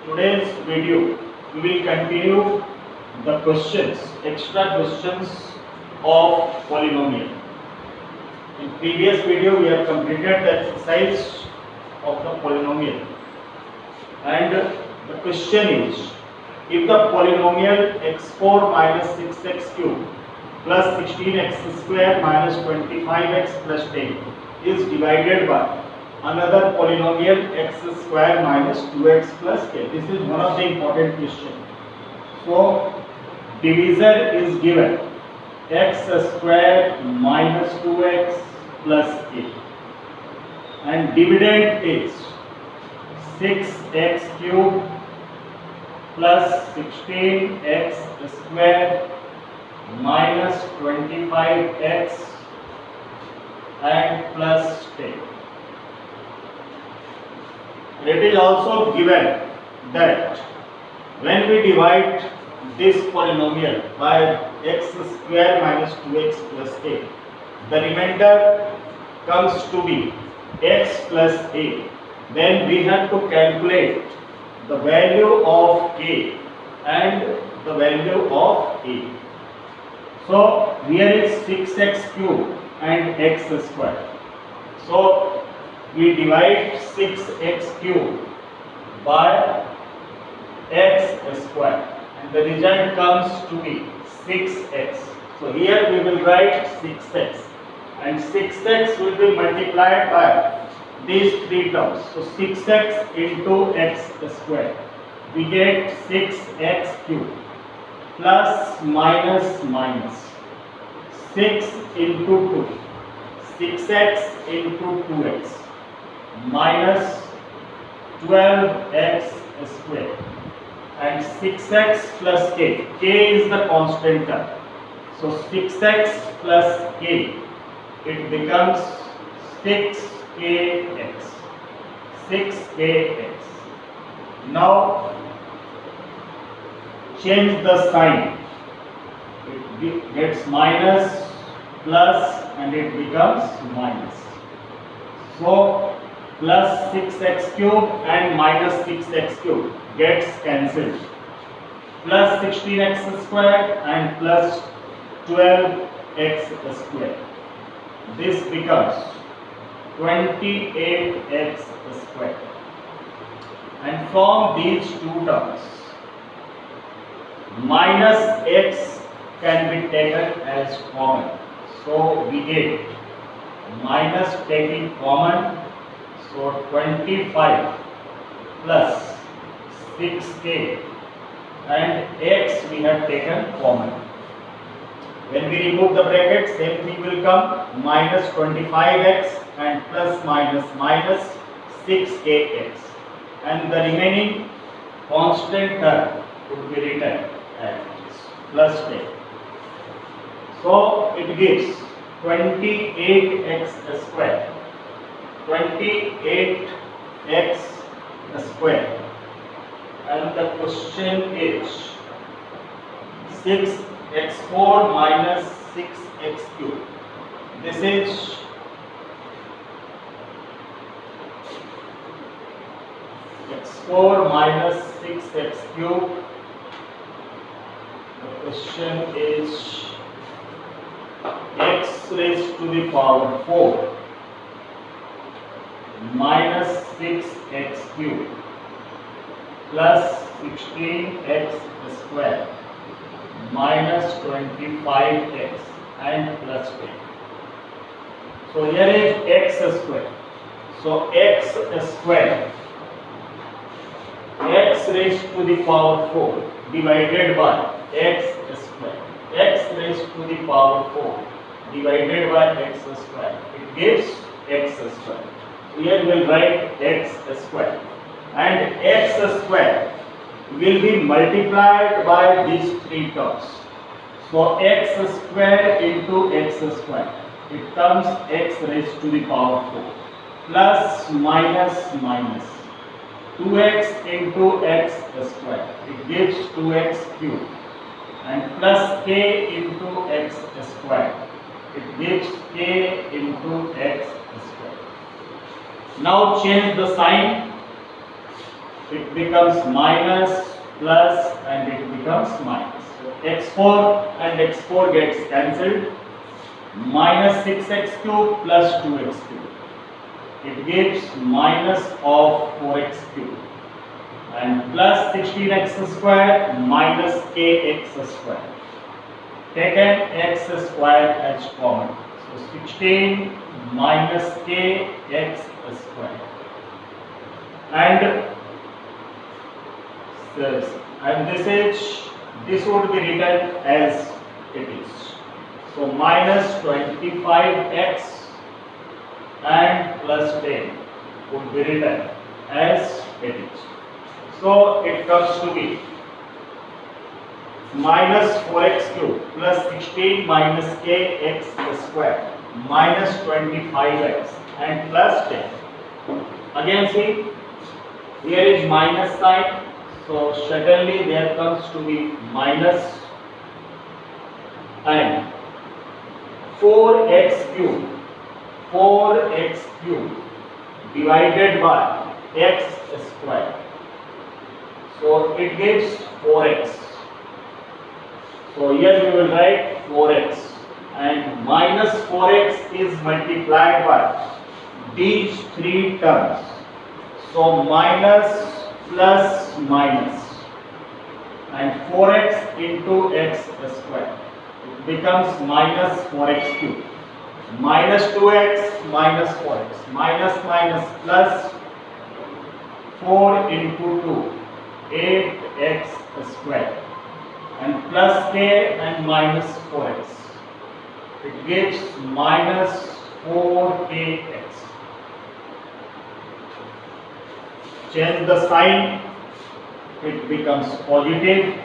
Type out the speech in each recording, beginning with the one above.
today's video we will continue the questions, extra questions of polynomial. In previous video we have completed the exercise of the polynomial, and the question is, if the polynomial x4 minus 6x cube plus 16x square minus 25x plus 10 is divided by another polynomial x square minus 2x plus k. This is one of the important questions. So divisor is given x square minus 2x plus k, and dividend is 6x cube plus 16x square minus 25x and plus 10. It is also given that when we divide this polynomial by x square minus 2x plus a, the remainder comes to be x plus a. Then we have to calculate the value of a and the value of a. So here is 6x cube and x square. So we divide 6x cube by x square, and the result comes to be 6x. So here we will write 6x, and 6x will be multiplied by these three terms. So 6x into x square, we get 6x cube plus minus minus 6 into 2, 6x into 2x minus 12x square, and 6x plus k. K is the constant term. So 6x plus k, it becomes 6kx. 6kx. Now change the sign. It gets minus plus and it becomes minus. So plus 6x cube and minus 6x cube gets cancelled. Plus 16x square and plus 12x square. This becomes 28x square. And from these two terms, minus x can be taken as common. So we get minus taking common. So 25 plus 6k, and x we have taken common. When we remove the bracket, same thing will come, minus 25x and plus minus minus 6kx, and the remaining constant term would be written as plus 10. So it gives 28x square. 28x square, and the question is 6x4 minus 6x cube. This is x4 minus 6x cube. The question is x raised to the power 4 minus 6x cube plus 16x square minus 25x and plus 10. So here is x square. So x square, x raised to the power 4 divided by x square. X raised to the power 4 divided by x square. It gives x square. Here we will write x square, and x square will be multiplied by these three terms. So x square into x square, it comes x raised to the power 4 plus minus minus 2x into x square, it gives 2x cube, and plus k into x square, it gives k into x square. Now change the sign. it becomes minus, plus, and it becomes minus. x4 and x4 gets cancelled. Minus 6x cube plus 2x cube. It gives minus of 4x cube. And plus 16x square minus kx square. Taken x square as common. So 16 minus kx square. And this would be written as it is. So minus 25x and plus 10 would be written as it is. So it comes to be minus 4x cube plus 16 minus kx square minus 25x and plus 10. Again see, here is minus sign. So certainly there comes to be minus, and 4x cube divided by x square. So it gives 4x. So here we will write 4x, and minus 4x is multiplied by these three terms. So minus plus minus, and 4x into x square. It becomes minus 4x cube. Minus 2x minus 4x. Minus minus plus 4 into 2. 8x square. And plus k and minus 4x. It gives minus 4kx. Change the sign, it becomes positive,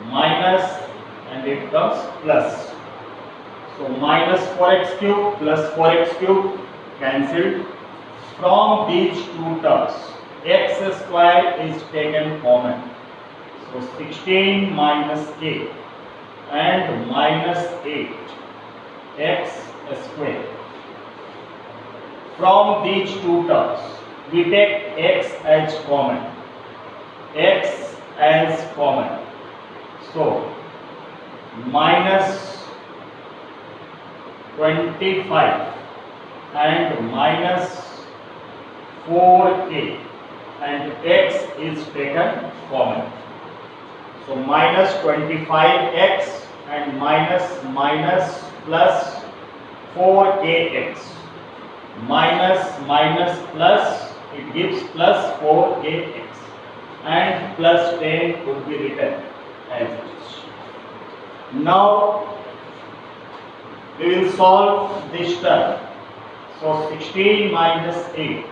minus, and it comes plus. So minus 4x cube plus 4x cube cancelled. From these two terms, x square is taken common. So 16 minus k and minus 8 x square. From these two terms, we take x as common. X as common. So minus 25 and minus 4k, and x is taken common. So minus 25x and minus plus 4kx. Minus plus, it gives plus 4kx, and plus 10 could be written as it is. Now we will solve this term. So 16 minus 8,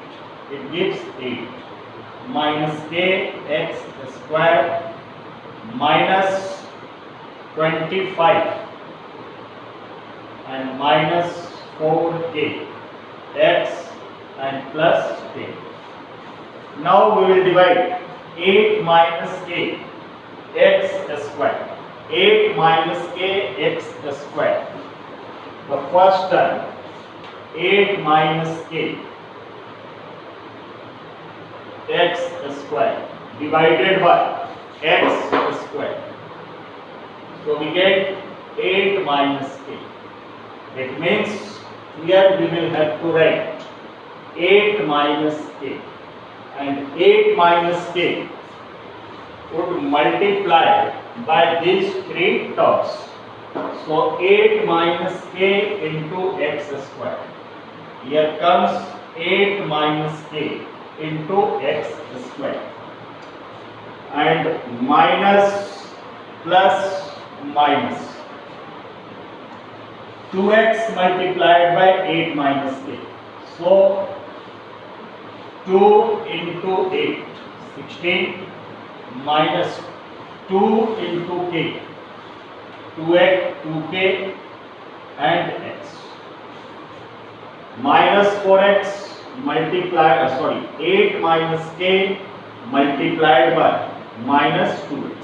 it gives 8, minus kx square minus 25 and minus 4k x and plus 10. Now we will divide 8 minus k x square. 8 minus k x square. The first term, 8 minus k x square divided by x square. So we get 8 minus k. That means here we will have to write 8 minus k, and 8 minus k would multiply by these three terms. So 8 minus k into x square. Here comes 8 minus k into x square, and minus plus minus 2x multiplied by 8 minus k. So 2 into 8, 16 minus 2 into k, 2x, 2k and x. Minus 4x multiplied, 8 minus k multiplied by minus 2x.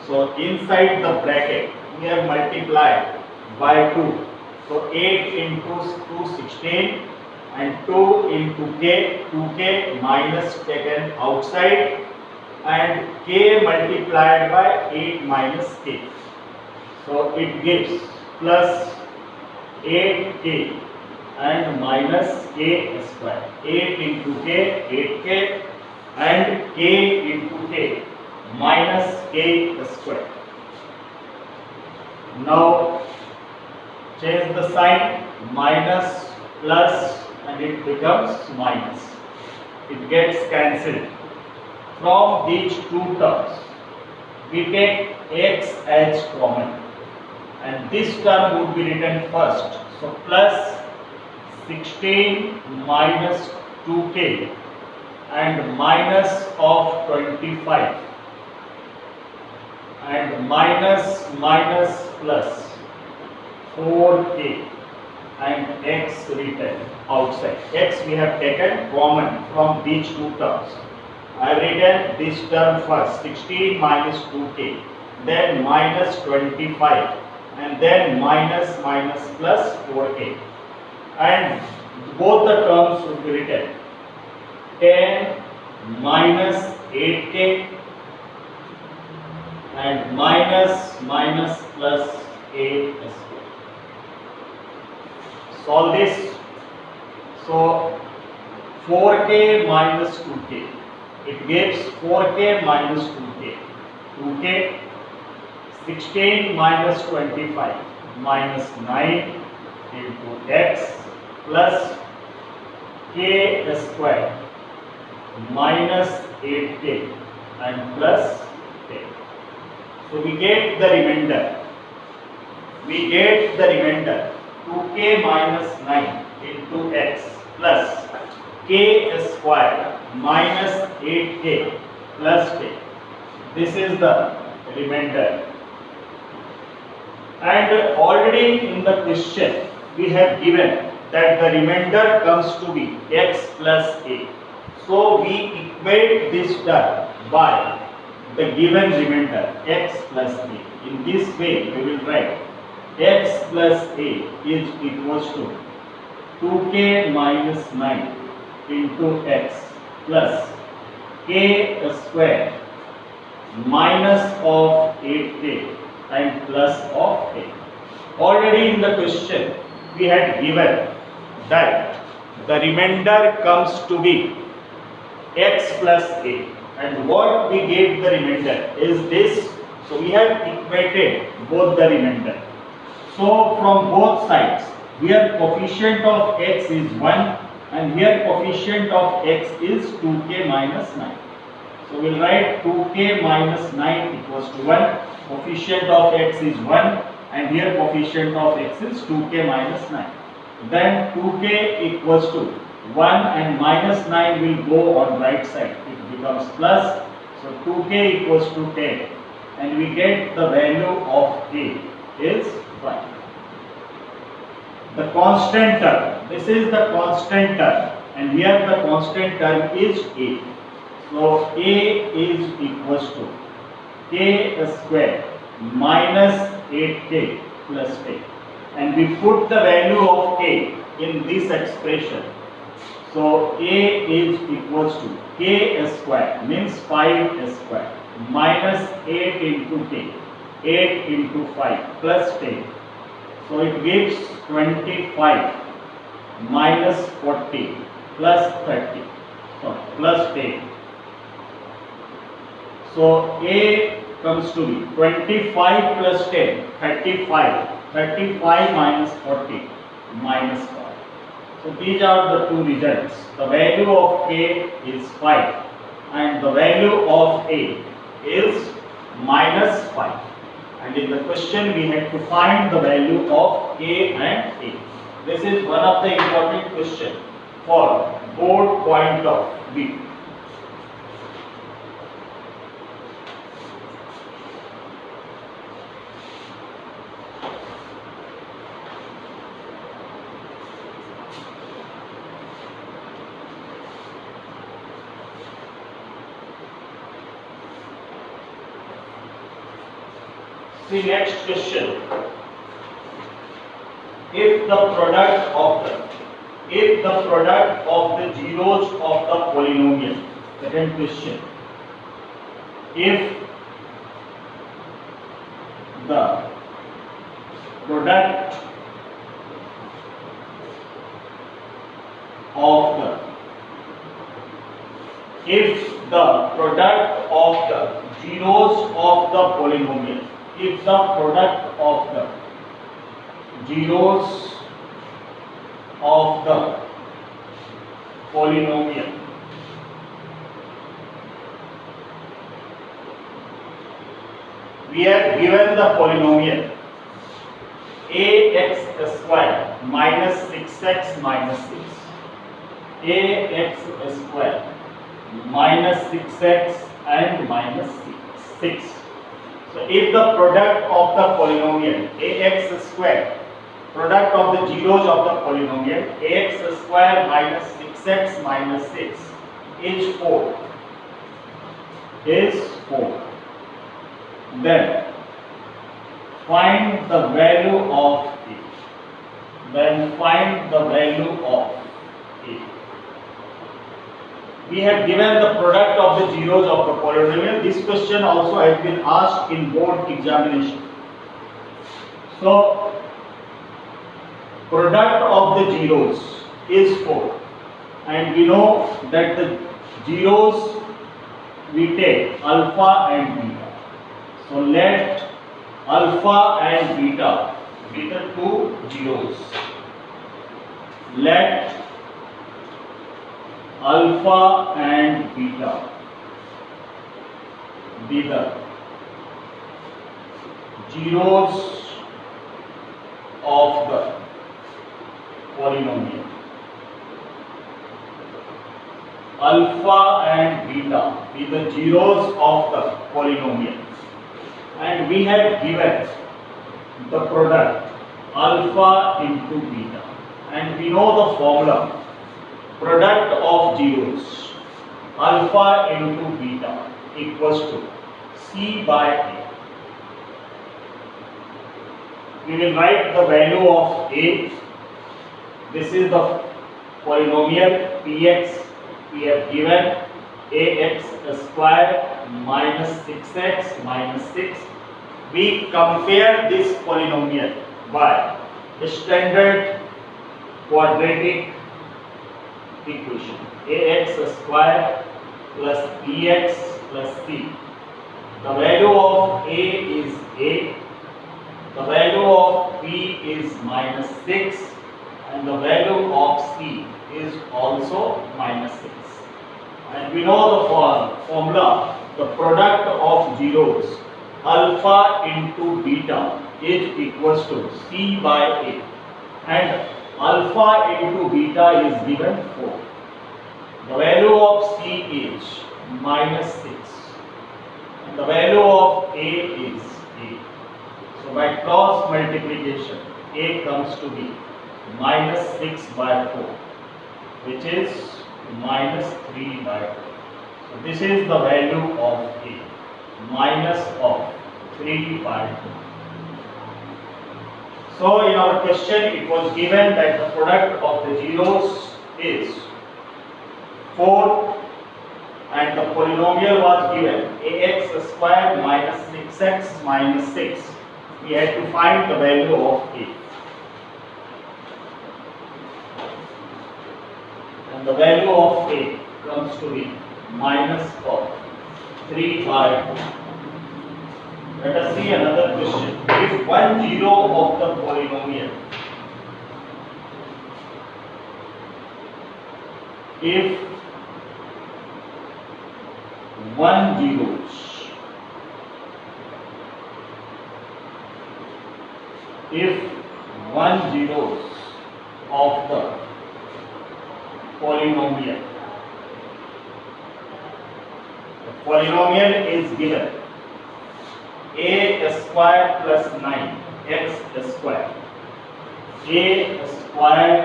So inside the bracket we have multiplied by 2. So 8 into 2, 16 and 2 into k, 2k minus taken outside, and k multiplied by 8 minus k. So it gives plus 8k and minus k square. 8 into k, 8k, and k into k minus k square. Now change the sign, minus plus, and it becomes minus. It gets cancelled. From these two terms, we take x as common, and this term would be written first. So plus 16 minus 2k and minus of 25, and minus plus 4k and x written outside. X we have taken common from these two terms. I have written this term first, 16 minus 2k, then minus 25, and then minus plus 4k. And both the terms will be written 10 minus 8k and minus plus a square. Solve this. So 4k minus 2k, it gives 4k minus 2k, 2k, 16 minus 25 minus 9 into x plus k square minus 8k and plus k. So we get the remainder. We get the remainder 2k minus 9 into x plus k square minus 8k plus k. This is the remainder. And already in the question we have given that the remainder comes to be x plus a. So we equate this term by the given remainder x plus a. In this way we will write x plus a is equals to 2k minus 9 into x plus k square minus of 8k and plus of a. Already in the question we had given that the remainder comes to be x plus a, and what we get the remainder is this. So we have equated both the remainder. So from both sides, here coefficient of x is 1 and here coefficient of x is 2k minus 9. So we will write 2k minus 9 equals to 1, coefficient of x is 1 and here coefficient of x is 2k minus 9. Then 2k equals to 1 and minus 9 will go on right side, it becomes plus. So 2k equals to 10 and we get the value of k is 1. The constant term, this is the constant term and here the constant term is a. So a is equals to k square minus 8k plus k, and we put the value of k in this expression. So a is equals to k square means 5 square minus 8 into k, 8 into 5 plus 10. So it gives 25 minus 40 plus 30, so plus 10. So a comes to be 25 plus 10, 35, 35 minus 40 minus 5. So these are the two results. The value of k is 5 and the value of a is minus 5. And in the question we had to find the value of k and a. This is one of the important question for board point of view. The next question. If the product of the if the product of the zeros of the polynomial, second question, if the product of the zeros of the polynomial, if the product of the zeros of the polynomial we have given the polynomial ax square minus 6x minus 6, ax square minus 6x and minus 6. So if the product of the polynomial ax square, product of the zeros of the polynomial ax square minus 6x minus 6 is 4, then find the value of a. We have given the product of the zeros of the polynomial. This question also has been asked in board examination. So product of the zeros is 4, and we know that the zeros we take alpha and beta. So let alpha and beta be the two zeros. Let alpha and beta be the zeros of the polynomial. Alpha and beta be the zeros of the polynomial, and we have given the product alpha into beta, and we know the formula. Product of zeros alpha into beta equals to C by A. We will write the value of A. This is the polynomial Px. We have given ax square minus 6x minus 6. We compare this polynomial by the standard quadratic equation ax square plus bx plus c. The value of a is a, the value of b is minus 6, and the value of c is also minus 6. And we know the formula, the product of zeros alpha into beta is equals to c by a, and alpha into beta is given 4. The value of c is minus 6, and the value of a is a. So by cross multiplication, a comes to be minus 6 by 4, which is minus 3 by 4. So this is the value of a, minus of 3 by 2. So in our question it was given that the product of the zeros is 4, and the polynomial was given ax square minus 6x minus 6. We had to find the value of a. And the value of a comes to be minus of 3 by 2. Let us see another question. If one zero of the polynomial, if one zeros of the polynomial, the polynomial is given a square plus 9x square, a square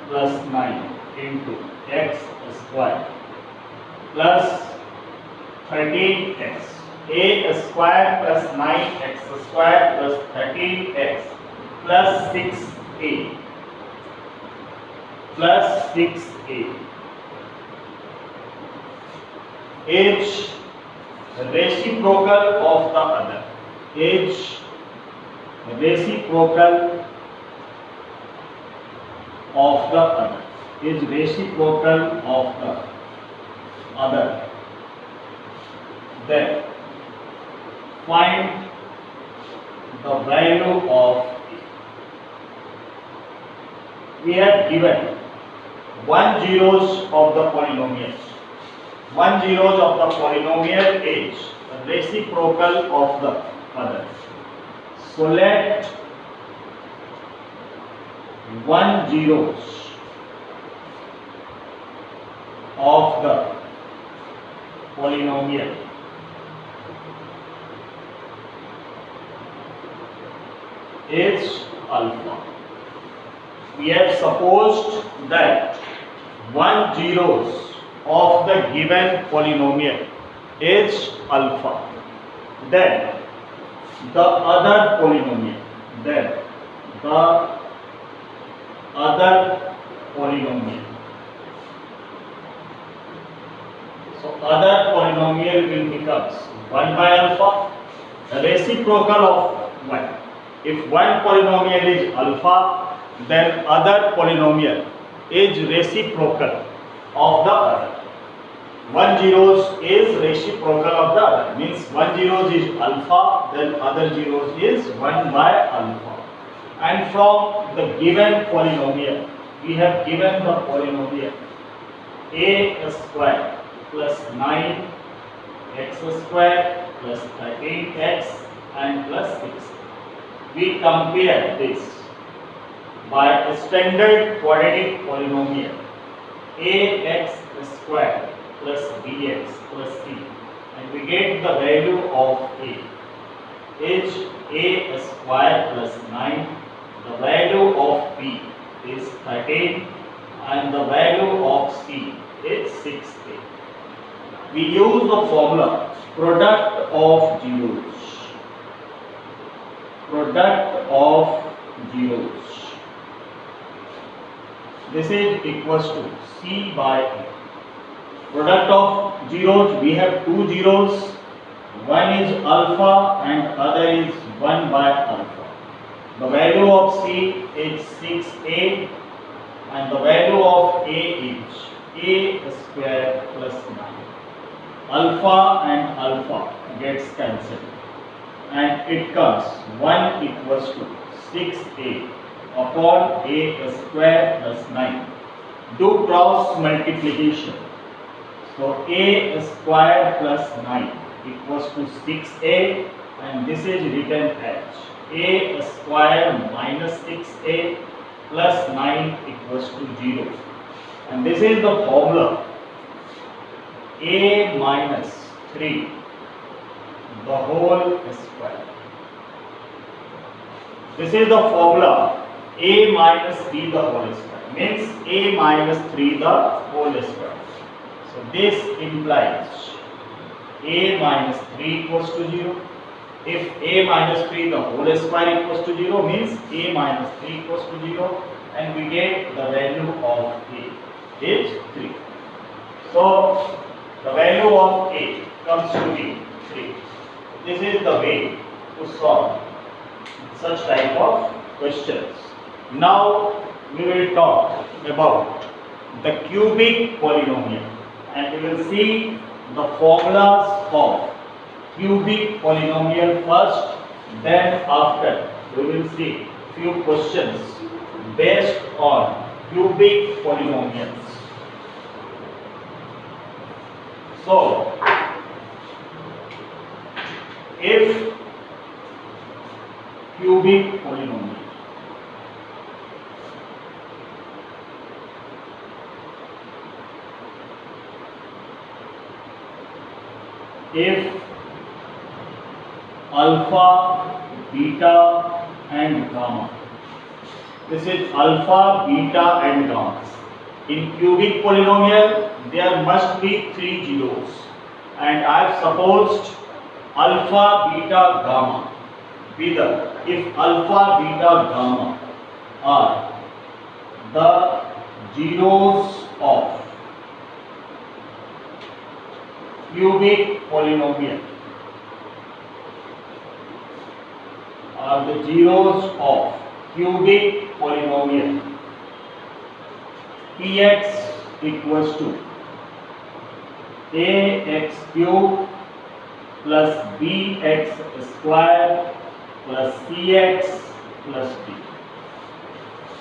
plus 9 into x square plus 13x, a square plus 9x square plus 13x plus 6a. plus 6a is reciprocal of the other, is reciprocal of the other, is reciprocal of the other. Then find the value of a. We have given 1 zeros of the polynomial. 1 zeros of the polynomial is reciprocal of the other. So let 1 zeros of the polynomial is alpha. We have supposed that 1 zeros of the given polynomial is alpha. Then the other polynomial, so other polynomial will becomes 1 by alpha, the reciprocal of 1. If one polynomial is alpha, then other polynomial is reciprocal of the other. 1 zeros is reciprocal of the other, means 1 zeros is alpha, then other zeros is 1 by alpha. And from the given polynomial, we have given the polynomial a square plus 9x square plus 13x and plus 6. We compare this by a standard quadratic polynomial ax square plus bx plus c, and we get the value of a is a square plus 9, the value of b is 13 and the value of c is 6a. We use the formula product of zeros. Product of zeros. This is equals to c by a. Product of zeros, we have 2 zeros, one is alpha and other is 1 by alpha. The value of c is 6a and the value of a is a square plus 9. Alpha and alpha gets cancelled and it comes 1 equals to 6a upon a square plus 9. Do cross multiplication. So a square plus 9 equals to 6a, and this is written as a square minus 6a plus 9 equals to 0. And this is the formula a minus 3 the whole square. This is the formula a minus 3 the whole square, means a minus 3 the whole square. So this implies a minus 3 equals to 0. If a minus 3 the whole square equals to 0, means a minus 3 equals to 0, and we get the value of a is 3. So the value of a comes to be 3. This is the way to solve such type of questions. Now we will talk about the cubic polynomial, and we will see the formulas of cubic polynomial first, then after we will see few questions based on cubic polynomials. So if cubic polynomial if alpha, beta and gamma, this is alpha, beta and gamma. In cubic polynomial there must be 3 zeros, and I have supposed alpha, beta, gamma be the, if alpha, beta, gamma are the zeros of cubic polynomial are the zeros of cubic polynomial px equals to ax cube plus bx square plus cx plus d.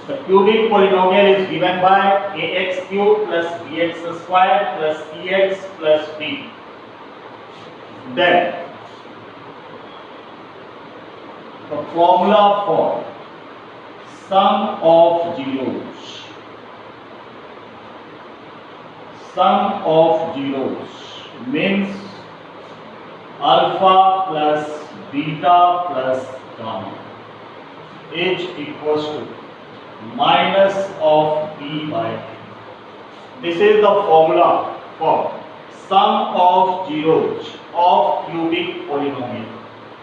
The cubic polynomial is given by ax cube plus bx square plus cx plus d. Then the formula for sum of zeros. Sum of zeros means alpha plus beta plus gamma is equals to minus of b by a. This is the formula for sum of zeros of cubic polynomial.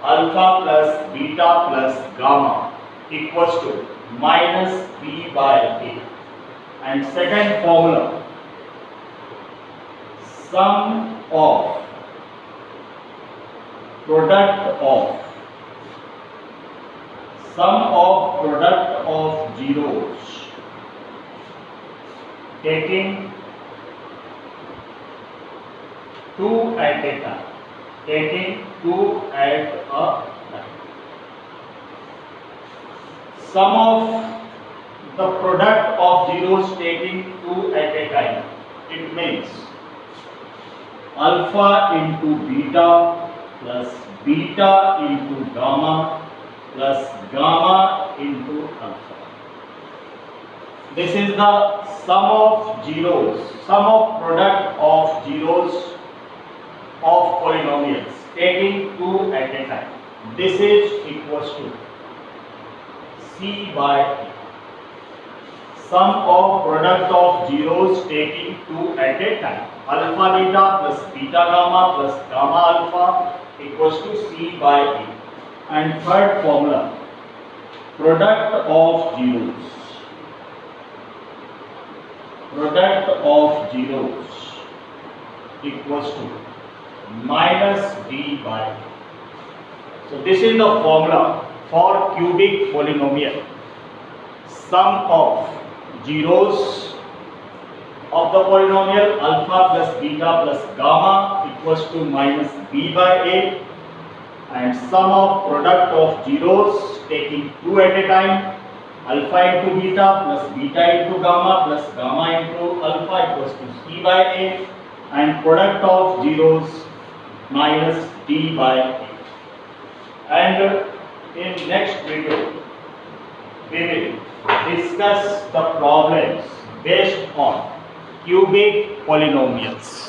Alpha plus beta plus gamma equals to minus b by a. And second formula, sum of product of zeros taking 2 at a time. Sum of the product of zeros taking 2 at a time. It means alpha into beta plus beta into gamma plus gamma into alpha. This is the sum of zeros, sum of product of zeros of polynomials taking 2 at a time. This is equals to C by A. Sum of product of zeros taking 2 at a time. Alpha beta plus beta gamma plus gamma alpha equals to C by A. And third formula, product of zeros. Product of zeros equals to minus d by a. So this is the formula for cubic polynomial. Sum of zeros of the polynomial alpha plus beta plus gamma equals to minus b by a, and sum of product of zeros taking 2 at a time, alpha into beta plus beta into gamma plus gamma into alpha equals to c by a, and product of zeros minus d by a. And in next video we will discuss the problems based on cubic polynomials.